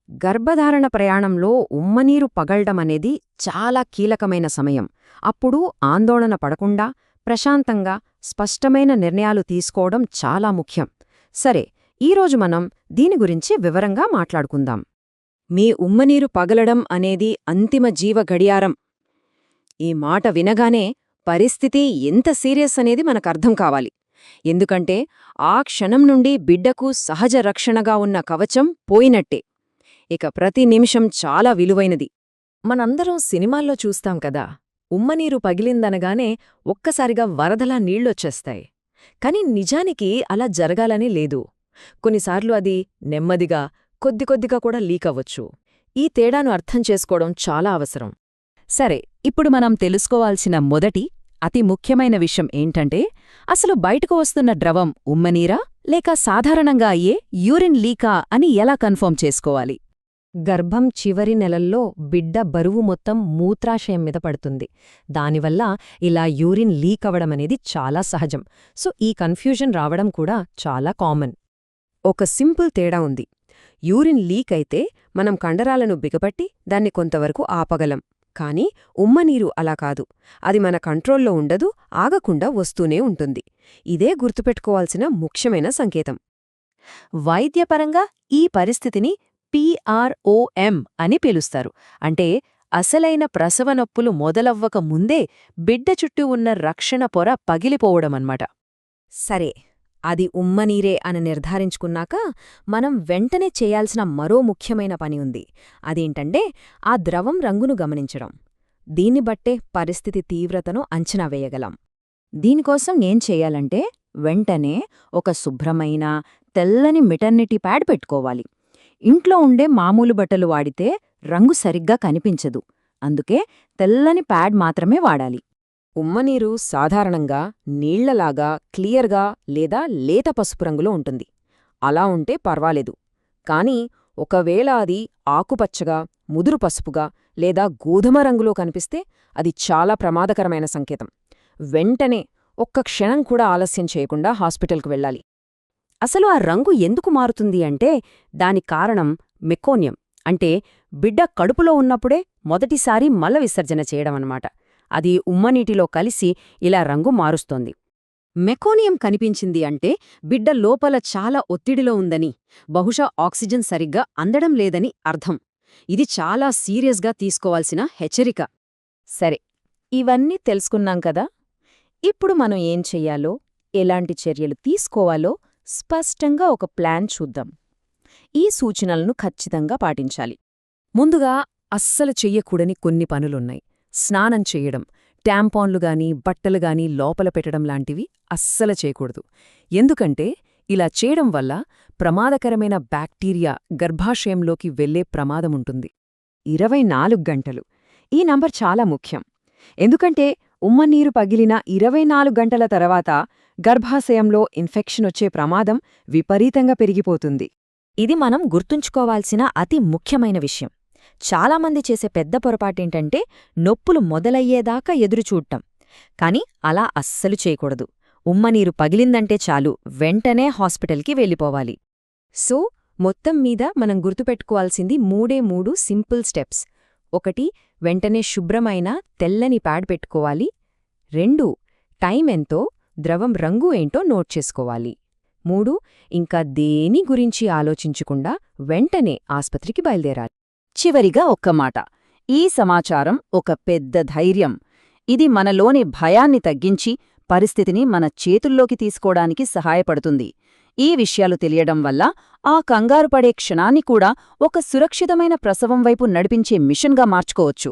గర్భధారణ ప్రయాణంలో ఉమ్మనీరు పగలడమనేది చాలా కీలకమైన సమయం. అప్పుడు ఆందోళన పడకుండా ప్రశాంతంగా స్పష్టమైన నిర్ణయాలు తీసుకోవడం చాలా ముఖ్యం. సరే, ఈరోజు మనం దీని గురించి వివరంగా మాట్లాడుకుందాం. మీ ఉమ్మనీరు పగలడం అనేది అంతిమ జీవ గడియారం. ఈ మాట వినగానే పరిస్థితి ఎంత సీరియస్ అనేది మనకర్థం కావాలి. ఎందుకంటే ఆ క్షణం నుండి బిడ్డకు సహజ రక్షణగా ఉన్న కవచం పోయినట్టే. ఇక ప్రతి నిమిషం చాలా విలువైనది. మనందరం సినిమాల్లో చూస్తాం కదా, ఉమ్మనీరు పగిలిందనగానే ఒక్కసారిగా వరదలా నీళ్లొచ్చేస్తాయి. కాని నిజానికి అలా జరగాలని లేదు. కొన్నిసార్లు అది నెమ్మదిగా, కొద్దికొద్దిగా కూడా లీకవ్వచ్చు. ఈ తేడాను అర్థం చేసుకోవడం చాలా అవసరం. సరే, ఇప్పుడు మనం తెలుసుకోవాల్సిన మొదటి, అతి ముఖ్యమైన విషయం ఏంటంటే, అసలు బయటకు వస్తున్న ద్రవం ఉమ్మనీరా లేక సాధారణంగా అయ్యే యూరిన్ లీకా అని ఎలా కన్ఫర్మ్ చేసుకోవాలి? గర్భం చివరి నెలల్లో బిడ్డ బరువు మొత్తం మూత్రాశయం మీద పడుతుంది. దానివల్ల ఇలా యూరిన్ లీక్ అవడమనేది చాలా సహజం. సో ఈ కన్ఫ్యూజన్ రావడం కూడా చాలా కామన్. ఒక సింపుల్ తేడా ఉంది. యూరిన్ లీక్ అయితే మనం కండరాలను బిగపట్టి దాన్ని కొంతవరకు ఆపగలం. కానీ ఉమ్మనీరు అలా కాదు. అది మన కంట్రోల్లో ఉండదు, ఆగకుండా వస్తూనే ఉంటుంది. ఇదే గుర్తుపెట్టుకోవాల్సిన ముఖ్యమైన సంకేతం. వైద్యపరంగా ఈ పరిస్థితిని PROM అని పిలుస్తారు. అంటే అసలైన ప్రసవ నొప్పులు మొదలవ్వక ముందే బిడ్డ చుట్టూ ఉన్న రక్షణ పొర పగిలిపోవడమన్నమాట. సరే, అది ఉమ్మనీరే అని నిర్ధారించుకున్నాక మనం వెంటనే చేయాల్సిన మరో ముఖ్యమైన పని ఉంది. అదేంటంటే ఆ ద్రవం రంగును గమనించడం. దీన్ని బట్టే పరిస్థితి తీవ్రతను అంచనా వేయగలం. దీనికోసం ఏం చెయ్యాలంటే, వెంటనే ఒక శుభ్రమైన తెల్లని మెటర్నిటీ ప్యాడ్ పెట్టుకోవాలి. ఇంట్లో ఉండే మామూలు బట్టలు వాడితే రంగు సరిగ్గా కనిపించదు. అందుకే తెల్లని ప్యాడ్ మాత్రమే వాడాలి. ఉమ్మనీరు సాధారణంగా నీళ్లలాగా క్లియర్గా లేదా లేత పసుపు రంగులో ఉంటుంది. అలా ఉంటే పర్వాలేదు. కానీ ఒకవేళ అది ఆకుపచ్చగా, ముదురు పసుపుగా లేదా గోధుమ రంగులో కనిపిస్తే అది చాలా ప్రమాదకరమైన సంకేతం. వెంటనే ఒక్క క్షణం కూడా ఆలస్యం చేయకుండా హాస్పిటల్కు వెళ్ళాలి. అసలు ఆ రంగు ఎందుకు మారుతుంది అంటే, దాని కారణం మెకోనియం, అంటే బిడ్డ కడుపులో ఉన్నప్పుడే మొదటిసారి మల విసర్జన చేయడమన్నమాట. అది ఉమ్మనీటిలో కలిసి ఇలా రంగు మారుస్తోంది. మెకోనియం కనిపించింది అంటే బిడ్డ లోపల చాలా ఒత్తిడిలో ఉందని, బహుశా ఆక్సిజన్ సరిగ్గా అందడం లేదని అర్థం. ఇది చాలా సీరియస్గా తీసుకోవాల్సిన హెచ్చరిక. సరే, ఇవన్నీ తెలుసుకున్నాం కదా. ఇప్పుడు మనం ఏం చెయ్యాలో, ఎలాంటి చర్యలు తీసుకోవాలో స్పష్టంగా ఒక ప్లాన్ చూద్దాం. ఈ సూచనలను ఖచ్చితంగా పాటించాలి. ముందుగా అస్సలు చెయ్యకూడని కొన్ని పనులున్నాయి. స్నానం చెయ్యడం, ట్యాంపాన్లుగాని బట్టలుగాని లోపల పెట్టడం లాంటివి అస్సలు చేయకూడదు. ఎందుకంటే ఇలా చేయడం వల్ల ప్రమాదకరమైన బ్యాక్టీరియా గర్భాశయంలోకి వెళ్లే ప్రమాదముంటుంది. 24 గంటలు ఈ నంబర్ చాలా ముఖ్యం. ఎందుకంటే ఉమ్మనీరు పగిలిన 24 గంటల తర్వాత గర్భాశయంలో ఇన్ఫెక్షన్ వచ్చే ప్రమాదం విపరీతంగా పెరిగిపోతుంది. ఇది మనం గుర్తుంచుకోవాల్సిన అతి ముఖ్యమైన విషయం. చాలామంది చేసే పెద్ద పొరపాటేంటంటే నొప్పులు మొదలయ్యేదాకా ఎదురుచూడటం. కాని అలా అస్సలు చేయకూడదు. ఉమ్మనీరు పగిలిందంటే చాలు, వెంటనే హాస్పిటల్కి వెళ్ళిపోవాలి. సో మొత్తం మీద మనం గుర్తుపెట్టుకోవాల్సింది మూడు సింపుల్ స్టెప్స్. 1. వెంటనే శుభ్రమైన తెల్లని ప్యాడ్ పెట్టుకోవాలి. 2. టైం ఎంతో, ద్రవం రంగు ఏంటో నోట్ చేసుకోవాలి. 3. ఇంకా దేని గురించి ఆలోచించకుండా వెంటనే ఆస్పత్రికి బయలుదేరాలి. చివరిగా ఒక్క మాట, ఈ సమాచారం ఒక పెద్ద ధైర్యం. ఇది మనలోని భయాన్ని తగ్గించి పరిస్థితిని మన చేతుల్లోకి తీసుకోవడానికి సహాయపడుతుంది. ఈ విషయాలు తెలియడం వల్ల ఆ కంగారుపడే క్షణాన్ని కూడా ఒక సురక్షితమైన ప్రసవం వైపు నడిపించే మిషన్గా మార్చుకోవచ్చు.